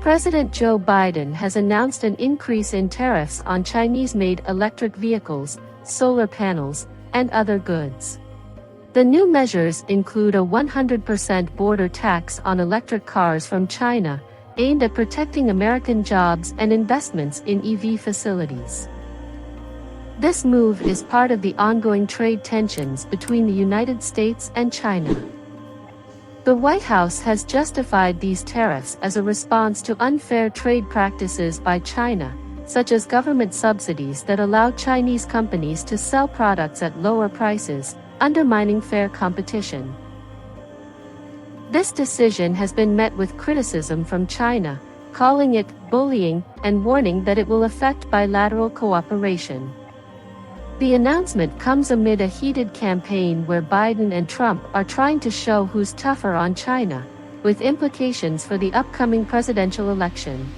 President Joe Biden has announced an increase in tariffs on Chinese-made electric vehicles, solar panels, and other goods. The new measures include a 100% border tax on electric cars from China, aimed at protecting American jobs and investments in EV facilities. This move is part of the ongoing trade tensions between the United States and China. The White House has justified these tariffs as a response to unfair trade practices by China, such as government subsidies that allow Chinese companies to sell products at lower prices, undermining fair competition. This decision has been met with criticism from China, calling it bullying and warning that it will affect bilateral cooperation. The announcement comes amid a heated campaign where Biden and Trump are trying to show who's tougher on China, with implications for the upcoming presidential election.